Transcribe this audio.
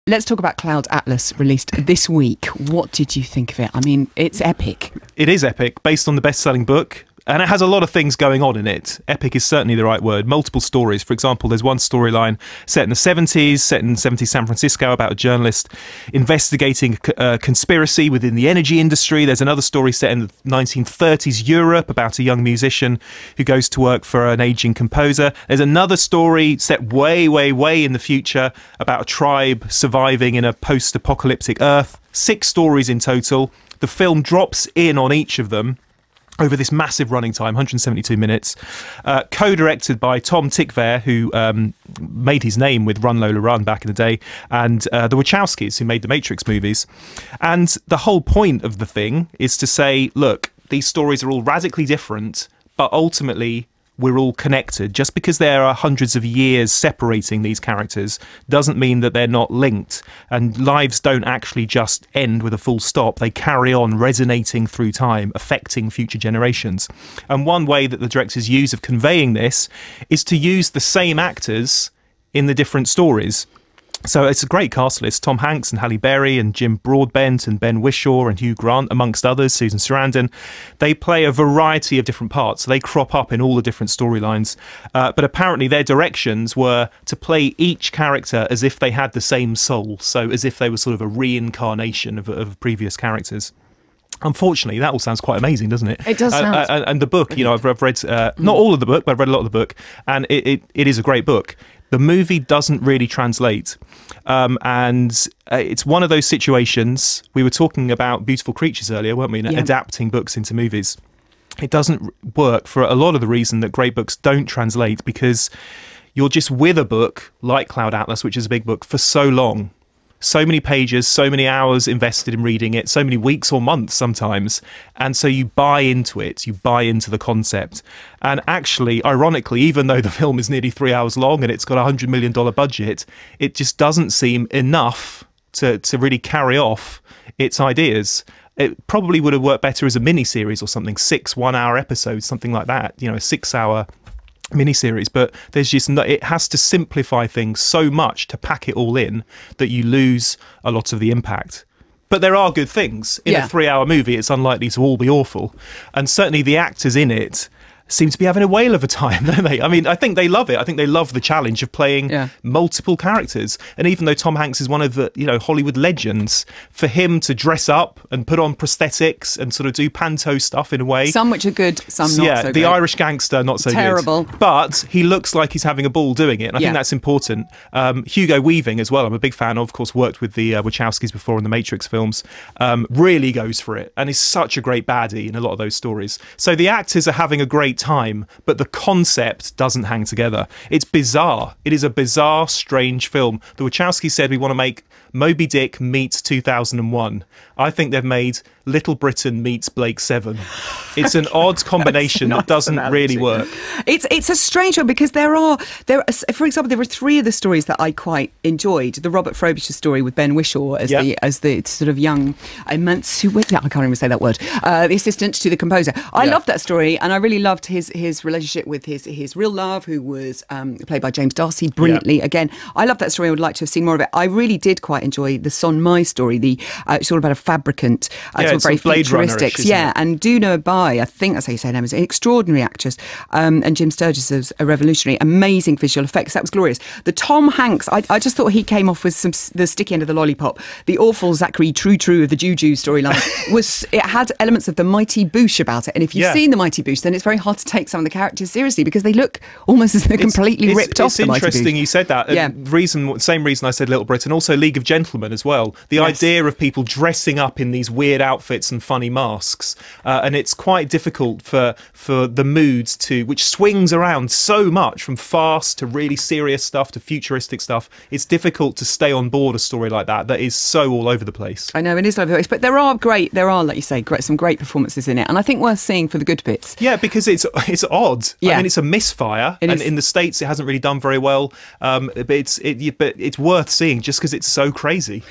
Let's talk about Cloud Atlas, released this week. What did you think of it? I mean, it's epic. It is epic, based on the best-selling book. And it has a lot of things going on in it. Epic is certainly the right word. Multiple stories. For example, there's one storyline set in the 70s, set in 70s San Francisco, about a journalist investigating a conspiracy within the energy industry. There's another story set in the 1930s Europe about a young musician who goes to work for an aging composer. There's another story set way, way, way in the future about a tribe surviving in a post-apocalyptic Earth. 6 stories in total. The film drops in on each of them over this massive running time, 172 minutes, co-directed by Tom Tykwer, who made his name with Run Lola Run back in the day, and the Wachowskis, who made the Matrix movies. And the whole point of the thing is to say, look, these stories are all radically different, but ultimately we're all connected. Just because there are hundreds of years separating these characters doesn't mean that they're not linked. And lives don't actually just end with a full stop. They carry on resonating through time, affecting future generations. And one way that the directors use of conveying this is to use the same actors in the different stories. So it's a great cast list. Tom Hanks and Halle Berry and Jim Broadbent and Ben Whishaw and Hugh Grant, amongst others, Susan Sarandon. They play a variety of different parts. So they crop up in all the different storylines. But apparently their directions were to play each character as if they had the same soul. So as if they were sort of a reincarnation of previous characters. Unfortunately, that all sounds quite amazing, doesn't it? It does sound. And the book, you know, I've read not all of the book, but I've read a lot of the book, and it is a great book. The movie doesn't really translate, and it's one of those situations. We were talking about Beautiful Creatures earlier, weren't we? Yeah. Adapting books into movies. It doesn't work for a lot of the reason that great books don't translate, because you're just with a book like Cloud Atlas, which is a big book, for so long. So many pages, so many hours invested in reading it, so many weeks or months sometimes. And so you buy into it, you buy into the concept. And actually, ironically, even though the film is nearly 3 hours long and it's got a $100 million budget, it just doesn't seem enough to really carry off its ideas. It probably would have worked better as a mini-series or something, 6 one-hour episodes, something like that, you know, a 6-hour miniseries. But there's just no, it has to simplify things so much to pack it all in that you lose a lot of the impact. But there are good things in a 3-hour movie. It's unlikely to all be awful, and certainly the actors in it seem to be having a whale of a time, don't they? I mean, I think they love it. I think they love the challenge of playing multiple characters. And even though Tom Hanks is one of the, you know, Hollywood legends, for him to dress up and put on prosthetics and sort of do panto stuff in a way. Some which are good, some not so good. The Irish gangster, not so Terrible. good. But he looks like he's having a ball doing it. And I think that's important. Hugo Weaving as well, I'm a big fan of course, worked with the Wachowskis before in the Matrix films, really goes for it. And is such a great baddie in a lot of those stories. So the actors are having a great time, but the concept doesn't hang together. It's bizarre. It is a bizarre, strange film. The Wachowskis said, we want to make Moby Dick meets 2001. I think they've made Little Britain meets Blake Seven. It's an odd combination that doesn't really work. It's a strange one, because there are, for example, there were 3 of the stories that I quite enjoyed. The Robert Frobisher story with Ben Whishaw as the sort of young I can't even say that word. The assistant to the composer. I loved that story, and I really loved his relationship with his real love, who was played by James Darcy brilliantly. Again, I love that story. I would like to have seen more of it. I really did quite enjoy the Son Mai story. It's all about a fabricant. It's all very futuristic. And Duna Bai, I think that's how you say her name, is an extraordinary actress. And Jim Sturgis is a revolutionary. Amazing visual effects. That was glorious. The Tom Hanks, I just thought he came off with the sticky end of the lollipop. The awful Zachary True of the Juju storyline it had elements of the Mighty Boosh about it. And if you've seen the Mighty Boosh, then it's very hard to take some of the characters seriously, because they look almost as they're completely ripped off the Mighty Boosh. It's interesting you said that. Same reason I said Little Britain, also League of Gentlemen as well. The idea of people dressing up in these weird outfits and funny masks, and it's quite difficult for the moods which swings around so much from fast to really serious stuff to futuristic stuff. It's difficult to stay on board a story like that is so all over the place. I know, it is all over the place, but there are, like you say, some great performances in it, and I think worth seeing for the good bits. Yeah, because it's odd. I mean, it's a misfire, and in the States it hasn't really done very well, but it's worth seeing just because it's so crazy.